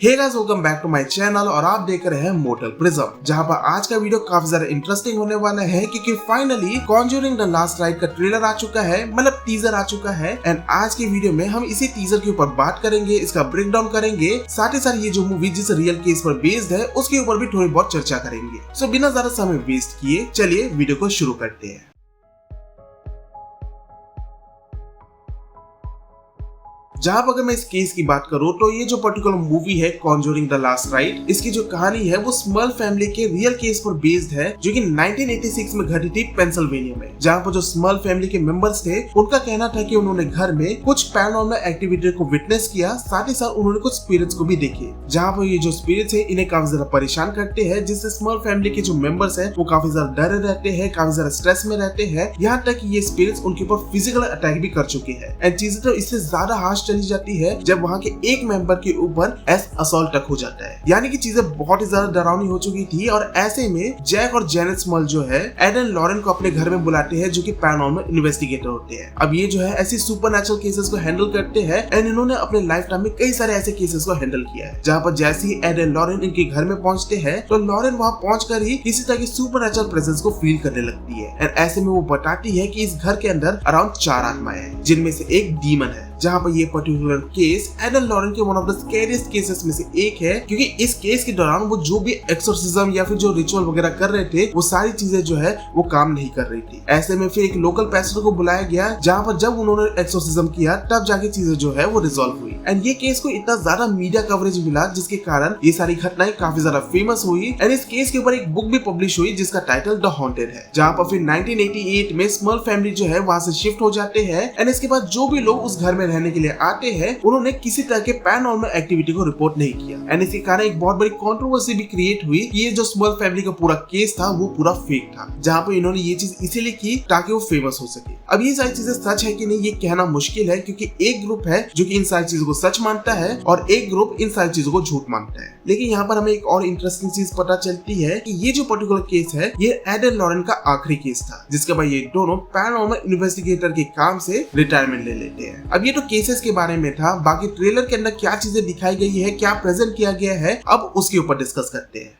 Hey guys, welcome back to my channel और आप देख रहे हैं मोर्टल प्रिज्म, जहां पर आज का वीडियो काफी ज्यादा इंटरेस्टिंग होने वाला है क्योंकि finally Conjuring the last ride का ट्रेलर आ चुका है, मतलब टीजर आ चुका है। एंड आज की वीडियो में हम इसी टीजर के ऊपर बात करेंगे, इसका ब्रेक डाउन करेंगे, साथ ही साथ ये जो मूवी जिस रियल केस पर बेस्ड है उसके ऊपर भी थोड़ी बहुत चर्चा करेंगे। सो बिना ज्यादा समय वेस्ट किए चलिए वीडियो को शुरू करते हैं। जहां पर अगर मैं इस केस की बात करूं तो ये जो पर्टिकुलर मूवी है कॉन्जरिंग द लास्ट राइड, इसकी जो कहानी है वो स्मॉल फैमिली के रियल केस पर बेस्ड है जो कि 1986 में घटी थी पेंसिल्वेनिया में। जहां पर जो स्मॉल फैमिली के मेंबर्स थे उनका कहना था कि उन्होंने घर में कुछ पैरानॉर्मल एक्टिविटी को विटनेस किया, साथ ही साथ उन्होंने कुछ स्पिरिट्स को भी देखे। जहां पर ये जो स्पिरिट्स है इन्हें काफी ज्यादा परेशान करते हैं, जिससे स्मॉल फैमिली के जो मेंबर्स है वो काफी ज्यादा डरे रहते हैं, काफी ज्यादा स्ट्रेस में रहते हैं, यहाँ तक कि ये स्पिरिट्स उनके ऊपर फिजिकल अटैक भी कर चुके हैं। एंड चीजें तो इससे ज्यादा हार्श चली जाती है जब वहां के एक मेंबर के ऊपर असॉल्ट तक हो जाता है, यानी कि चीजें बहुत ही ज्यादा डरावनी हो चुकी थी। और ऐसे में जैक और जेनेट स्मॉल जो है एडन लॉरेन को अपने घर में बुलाते हैं जो कि पैरानॉर्मल इन्वेस्टिगेटर होते हैं। अब ये जो है ऐसी सुपरनैचुरल केसेस को हैंडल करते हैं एंड इन्होंने अपने लाइफ टाइम में कई सारे ऐसे केसेस को हैंडल किया है। जहां पर जैसे ही एडन लॉरेन इनके घर में पहुंचते हैं तो लॉरेन वहां पहुंचकर ही किसी तरह की सुपरनैचुरल प्रेजेंस को फील करने लगती है। एंड ऐसे में वो बताती है कि इस घर के अंदर अराउंड 4 आत्माएं हैं, जिनमें से एक डीमन है। जहां पर ये पर्टिकुलर केस एडन लॉरेन के one of the scariest cases में से एक है, क्योंकि इस केस के दौरान वो जो भी एक्सोर्सिज्म या फिर जो रिचुअल वगैरह कर रहे थे वो सारी चीजें जो है वो काम नहीं कर रही थी। ऐसे में फिर एक लोकल पैस्टर को बुलाया गया, जहां पर जब उन्होंने एक्सोर्सिज्म किया तब जाके चीजें जो है वो रिजॉल्व हुई। एंड ये केस को इतना ज्यादा मीडिया कवरेज मिला जिसके कारण ये सारी घटनाएं काफी ज्यादा फेमस हुई। एंड इस केस के ऊपर एक बुक भी पब्लिश हुई जिसका टाइटल द हॉन्टेड है। जहां पर फिर 1988 में स्मॉल फैमिली जो है वहां से शिफ्ट हो जाते हैं। एंड इसके बाद जो भी लोग उस घर में रहने के लिए आते हैं उन्होंने किसी तरह के पैरानॉर्मल एक्टिविटी को रिपोर्ट नहीं किया। एंड इसके कारण एक बहुत बड़ी कंट्रोवर्सी भी क्रिएट हुई कि ये जो स्मॉल फैमिली का पूरा केस था वो पूरा फेक था, जहां पर इन्होंने ये चीज इसीलिए की ताकि वो फेमस हो सके। अब ये सारी चीजें सच है कि नहीं ये कहना मुश्किल है, क्योंकि एक ग्रुप है जो कि इन सारी चीजों को सच मानता है और एक ग्रुप इन सारी चीजों को झूठ मानता है। लेकिन यहाँ पर हमें एक और इंटरेस्टिंग चीज पता चलती है कि ये जो पर्टिकुलर केस है ये एडन लॉरेन का आखिरी केस था, जिसके बाद ये दोनों पैरानॉर्मल इन्वेस्टिगेटर के काम से रिटायरमेंट ले लेते हैं। अब ये तो केसेस के बारे में था, बाकी ट्रेलर के अंदर क्या चीजें दिखाई गई है, क्या प्रेजेंट किया गया है, अब उसके ऊपर डिस्कस करते हैं।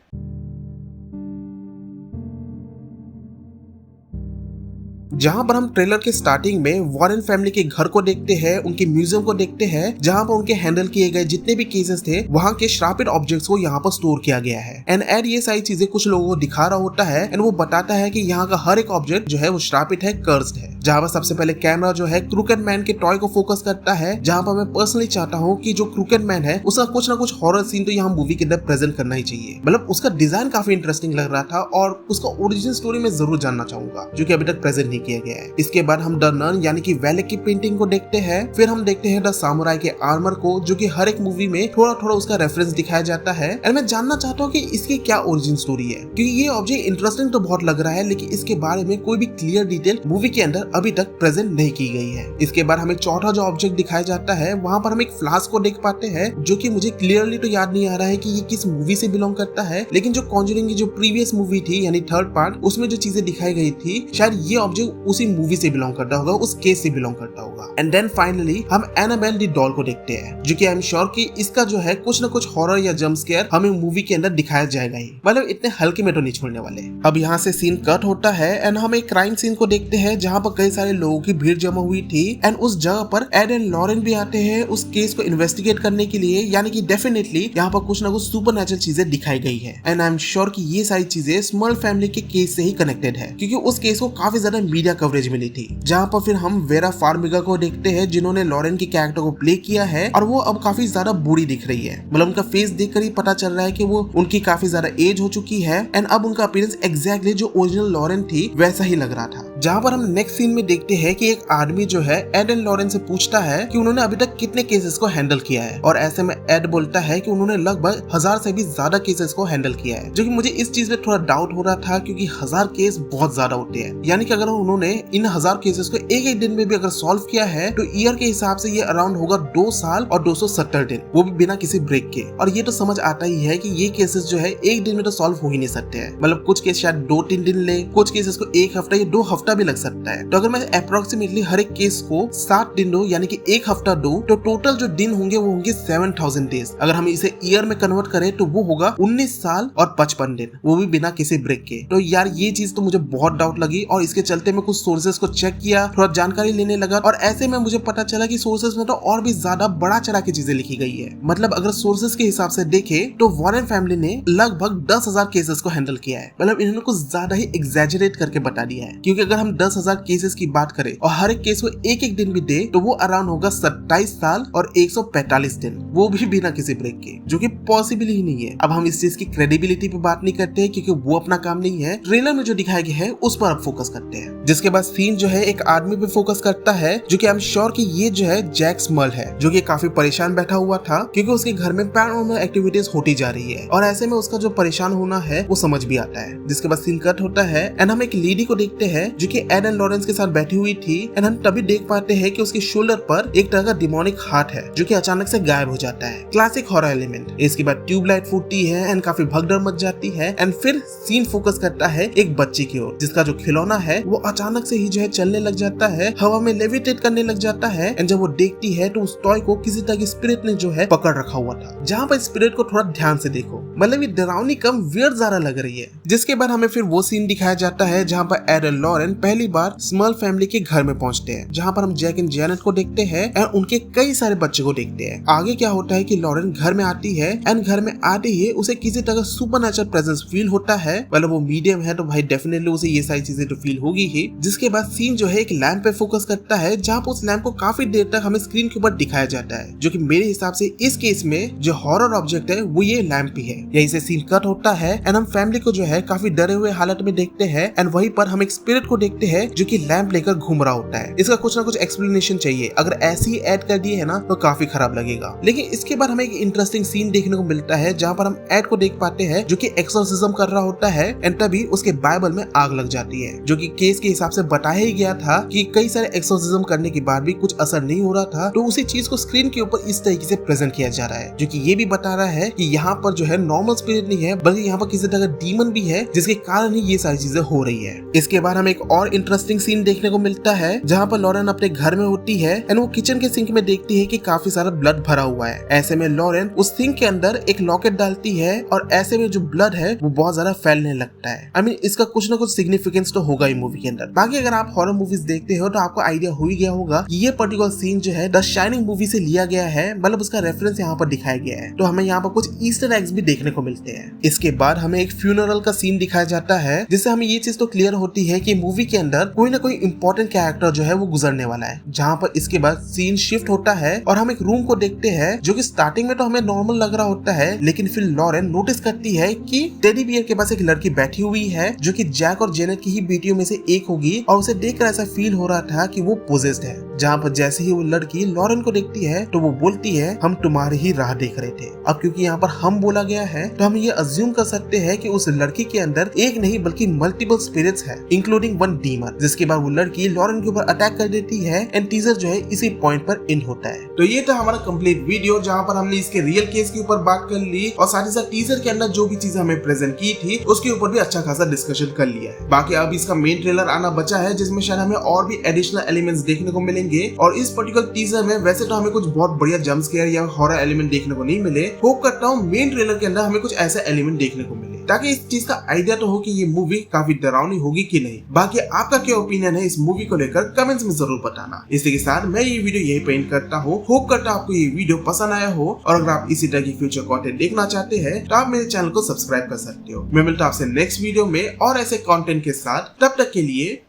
जहां पर हम ट्रेलर के स्टार्टिंग में वॉरेन फैमिली के घर को देखते हैं, उनके म्यूजियम को देखते हैं, जहां पर उनके हैंडल किए गए जितने भी केसेस थे वहां के श्रापित ऑब्जेक्ट्स को यहाँ पर स्टोर किया गया है। एंड एड ये सारी चीजें कुछ लोगों को दिखा रहा होता है एंड वो बताता है कि यहाँ का हर एक ऑब्जेक्ट जो है वो श्रापित है, कर्स्ड है। जहां पर सबसे पहले कैमरा जो है क्रूकेड मैन के टॉय को फोकस करता है, जहां पर मैं पर्सनली चाहता हूँ कि जो क्रूकेड मैन है उसका कुछ ना कुछ हॉरर सीन तो यहाँ मूवी के अंदर प्रेजेंट करना ही चाहिए। मतलब उसका डिजाइन काफी इंटरेस्टिंग लग रहा था और उसका ओरिजिन स्टोरी में जरूर जानना चाहूंगा, जो कि अभी तक प्रेजेंट नहीं किया गया है। इसके बाद हम द नन यानी कि वैलेक की पेंटिंग को देखते हैं, फिर हम देखते हैं द सामुराई के आर्मर को, जो कि हर एक मूवी में थोड़ा थोड़ा उसका रेफरेंस दिखाया जाता है। एंड मैं जानना चाहता हूँ कि इसकी क्या ओरिजिन स्टोरी है, क्योंकि ये ऑब्जेक्ट इंटरेस्टिंग तो बहुत लग रहा है लेकिन इसके बारे में कोई भी क्लियर डिटेल मूवी के अंदर अभी तक प्रेजेंट नहीं की गई है। इसके बाद हमें चौथा जो ऑब्जेक्ट दिखाया जाता है वहां पर हम एक फ्लास्क को देख पाते हैं, जो कि मुझे क्लियरली तो याद नहीं आ रहा है कि ये किस मूवी से बिलोंग करता है, लेकिन जो कॉन्जरिंग की जो प्रीवियस मूवी थी यानी थर्ड पार्ट उसमें जो चीजें दिखाई गई थी शायद ये ऑब्जेक्ट उसी मूवी से बिलोंग करता होगा, उस केस से बिलोंग करता होगा। एंड देन फाइनली हम एनाबेल द डॉल को देखते हैं, जो कि आई एम श्योर कि इसका जो है कुछ ना कुछ हॉरर या जंप स्केयर हमें मूवी के अंदर दिखाया जाएगा ही, मतलब इतने हल्के में तो नहीं छोड़ने वाले। अब यहाँ से सीन कट होता है एंड हम एक क्राइम सीन को देखते हैं जहाँ पर कई सारे लोगों की भीड़ जमा हुई थी। एंड उस जगह पर एडन लॉरेन भी आते हैं उस केस को इन्वेस्टिगेट करने के लिए, यानी कि डेफिनेटली यहाँ पर कुछ ना कुछ सुपरनैचुरल चीजें दिखाई गई है। एंड आई एम श्योर कि ये सारी चीजें स्मॉल फैमिली के केस से ही कनेक्टेड है, क्योंकि उस केस को काफी ज्यादा मीडिया कवरेज मिली थी। जहाँ पर फिर हम वेरा फार्मिगा को देखते हैं जिन्होंने लॉरेन के कैरेक्टर को प्ले किया है और वो अब काफी ज्यादा बूढ़ी दिख रही है, मतलब उनका फेस देखकर ही पता चल रहा है कि वो उनकी काफी ज्यादा एज हो चुकी है। एंड अब उनका अपीयरेंस एग्जैक्टली जो ओरिजिनल लॉरेन थी वैसा ही लग रहा था। जहां पर हम नेक्स्ट सीन में देखते हैं कि एक आदमी जो है एडन लॉरेन से पूछता है कि उन्होंने अभी तक कितने केसेस को हैंडल किया है, और ऐसे में एड बोलता है कि उन्होंने लगभग 1000 से भी ज्यादा केसेस को हैंडल किया है, जो कि मुझे इस चीज में थोड़ा डाउट हो रहा था क्योंकि 1000 केस बहुत ज्यादा होते हैं। यानी कि अगर उन्होंने इन 1000 केसेस को एक दिन में भी अगर सॉल्व किया है तो ईयर के हिसाब से ये अराउंड होगा 2 साल और 270 दिन, वो भी बिना किसी ब्रेक के। और ये तो समझ आता ही है कि ये केसेस जो है एक दिन में तो सॉल्व हो ही नहीं सकते हैं, मतलब कुछ केस शायद 2-3 दिन ले, कुछ केसेस को 1 हफ्ता या 2 हफ्ता हफ्ता भी लग सकता है। तो अगर मैं अप्रोक्सीमेटली हर एक केस को 7 दिन दो यानी कि 1 हफ्ता दो तो टोटल जो दिन होंगे वो होंगे 7000 डेज। अगर हम इसे ईयर में कन्वर्ट करें तो वो होगा 19 साल और 55 दिन, वो भी बिना किसी ब्रेक के। तो यार ये चीज तो मुझे बहुत डाउट लगी और इसके चलते मैं कुछ सोर्सेज को चेक किया, थोड़ा जानकारी लेने लगा और ऐसे में मुझे पता चला कि सोर्सेज में तो और भी ज्यादा बड़ा चढ़ा के चीजें लिखी गई है। मतलब अगर सोर्सेज के हिसाब से देखे तो वॉरेन फैमिली ने लगभग 10,000 केसेस को हैंडल किया है। मतलब इन्होंने कुछ ज्यादा ही एग्जैजरेट करके बता दिया है, क्योंकि अगर हम 10,000 केसेस की बात करें और हर एक केस को एक एक दिन भी दे तो वो अराउंड होगा 27 साल और 145 दिन, वो भी बिना किसी ब्रेक के, जो कि पॉसिबल ही नहीं है। अब हम इस चीज की क्रेडिबिलिटी पे बात नहीं करते हैं क्योंकि वो अपना काम नहीं है। ट्रेलर में जो दिखाया गया है उस पर अब फोकस करते हैं, जिसके बाद सीन जो है एक आदमी पे फोकस करता है जो कि आई एम श्योर कि ये जो है जैक स्मल है, जो कि काफी परेशान बैठा हुआ था क्योंकि उसके घर में पैरानॉर्मल एक्टिविटीज होती जा रही है और ऐसे में उसका जो परेशान होना है वो समझ भी आता है। जिसके बाद सीन कट होता है एंड हम एक लेडी को देखते हैं जो कि एड एंड लॉरेंस के साथ बैठी हुई थी एंड हम तभी देख पाते हैं कि उसके शोल्डर पर एक तरह का डिमोनिक हार्ट है जो कि अचानक से गायब हो जाता है। Classic horror element. इसके बाद ट्यूबलाइट फूटती है एंड काफी भगदड़ मच जाती है एंड फिर सीन फोकस करता है एक बच्चे की ओर जिसका जो खिलौना है वो अचानक से ही जो है चलने लग जाता है, हवा में लेविटेट करने लग जाता है एंड जब वो देखती है तो उस टॉय को किसी तरह की स्पिरिट ने जो है पकड़ रखा हुआ था। जहाँ पर स्पिरिट को थोड़ा ध्यान से देखो, मतलब ये डरावनी कम वियर्ड ज़्यादा लग रही है। जिसके बाद हमें फिर वो सीन दिखाया जाता है जहाँ पर एड एंड लॉरेन पहली बार स्मॉल फैमिली के घर में पहुंचते हैं, जहाँ पर हम जैक एंड जैनेट को देखते हैं एंड उनके कई सारे बच्चे को देखते हैं। आगे क्या होता है कि लॉरेन घर में आती है एंड घर में आते ही उसे किसी तरह सुपरनैचुरल प्रेजेंस फील होता है। मतलब वो मीडियम है तो भाई डेफिनेटली उसे ये सारी चीजें तो फील होगी ही। जिसके बाद सीन जो है एक लैंप पे फोकस करता है जहाँ पर उस लैंप को काफी देर तक हमें स्क्रीन के ऊपर दिखाया जाता है, जो कि मेरे हिसाब से इस केस में जो हॉरर ऑब्जेक्ट है वो ये लैंप ही है। यही से सीन कट होता है एंड हम फैमिली को जो है काफी डरे हुए हालत में देखते हैं एंड वहीं पर हम एक स्पिरिट को देखते हैं जो कि लैंप लेकर घूम रहा होता है। इसका कुछ ना कुछ एक्सप्लेनेशन चाहिए, अगर ऐसे ही ऐड कर दिए है ना तो काफी खराब लगेगा। लेकिन इसके बाद हमें एक इंटरेस्टिंग सीन देखने को मिलता है जहाँ पर हम ऐड को देख पाते हैं जो कि एक्सोर्सिज्म कर रहा होता है एंड तभी उसके बाइबल में आग लग जाती है, जो कि केस के हिसाब से बताया ही गया था कि कई सारे एक्सोर्सिज्म करने के बाद भी कुछ असर नहीं हो रहा था। तो उसी चीज को स्क्रीन के ऊपर इस तरीके से प्रेजेंट किया जा रहा है, जो कि ये भी बता रहा है कि यहाँ पर जो है नॉर्मल स्पिरिट नहीं है बल्कि यहाँ पर किसी तरह का डीमन भी है जिसके कारण ही ये सारी चीजें हो रही है। इसके बाद हमें एक और इंटरेस्टिंग सीन देखने को मिलता है जहाँ पर लॉरेन अपने घर में होती है एंड वो किचन के सिंक में देखती है कि काफी सारा ब्लड भरा हुआ है। ऐसे में लॉरेन उस सिंक के अंदर एक लॉकेट डालती है और ऐसे में जो ब्लड है वो बहुत ज्यादा फैलने लगता है। आई मीन इसका कुछ ना कुछ सिग्निफिकेंस तो होगा ही मूवी के अंदर। बाकी अगर आप हॉरर मूवीज देखते हो तो आपको आइडिया हो ही गया होगा कि ये पर्टिकुलर सीन जो है द शाइनिंग मूवी से लिया गया है, मतलब उसका रेफरेंस यहाँ पर दिखाया गया है। तो हमें यहाँ पर कुछ ईस्टर एग्स भी देखने को मिलते हैं। इसके बाद हमें एक फ्यूनरल का सीन दिखाया जाता है जिससे हमें ये चीज तो क्लियर होती है कि मूवी के अंदर कोई ना कोई इंपॉर्टेंट कैरेक्टर जो है वो गुजरने वाला है। जहाँ पर इसके बाद सीन शिफ्ट होता है और हम एक रूम को देखते हैं जो कि स्टार्टिंग में तो हमें नॉर्मल लग रहा होता है, लेकिन फिर लॉरेन नोटिस करती है कि टेडी बियर के पास एक लड़की बैठी हुई है जो कि जैक और जेनेट की ही बेटियों में से एक होगी और उसे देखकर ऐसा फील हो रहा था कि वो पोजेस्ड है। जहाँ पर जैसे ही वो लड़की लॉरेन को देखती है तो वो बोलती है हम तुम्हारी ही राह देख रहे थे। अब क्योंकि यहाँ पर हम बोला गया है तो हम ये अज्यूम कर सकते हैं कि उस लड़की के अंदर एक नहीं बल्कि मल्टीपल स्पिरिट्स है इंक्लूडिंग वन डीमन। जिसके बाद वो लड़की लॉरेन के ऊपर अटैक कर देती है एंड टीजर जो है इसी पॉइंट पर एंड होता है। तो ये था हमारा कंप्लीट वीडियो जहाँ पर हमने इसके रियल केस के ऊपर बात कर ली और साथ ही साथ टीजर के अंदर जो भी चीजें हमें प्रेजेंट की थी उसके ऊपर भी अच्छा खासा डिस्कशन कर लिया है। बाकी अब इसका मेन ट्रेलर आना बचा है जिसमें शायद हमें और भी एडिशनल एलिमेंट्स देखने को मिलेंगे और इस पर्टिकुलर टीजर में वैसे तो हमें कुछ बहुत बढ़िया जंप स्केयर या हॉरर एलिमेंट देखने को नहीं मिले। होप करता हूँ मेन ट्रेलर के अंदर हमें कुछ ऐसा एलिमेंट देखने को मिले ताकि इस चीज का आइडिया तो हो कि ये मूवी काफी डरावनी होगी कि नहीं। बाकी आपका क्या ओपिनियन है इस मूवी को लेकर कमेंट्स में जरूर बताना। इसी के साथ मैं ये वीडियो यही पे एंड करता हूँ। होप करता हूँ आपको ये वीडियो पसंद आया हो और अगर आप इसी तरह की फ्यूचर कंटेंट देखना चाहते हैं तो आप मेरे चैनल को सब्सक्राइब कर सकते हो। मैं मिलता हूँ आपसे नेक्स्ट वीडियो में और ऐसे कंटेंट के साथ। तब तक के लिए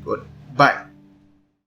गुड बाय।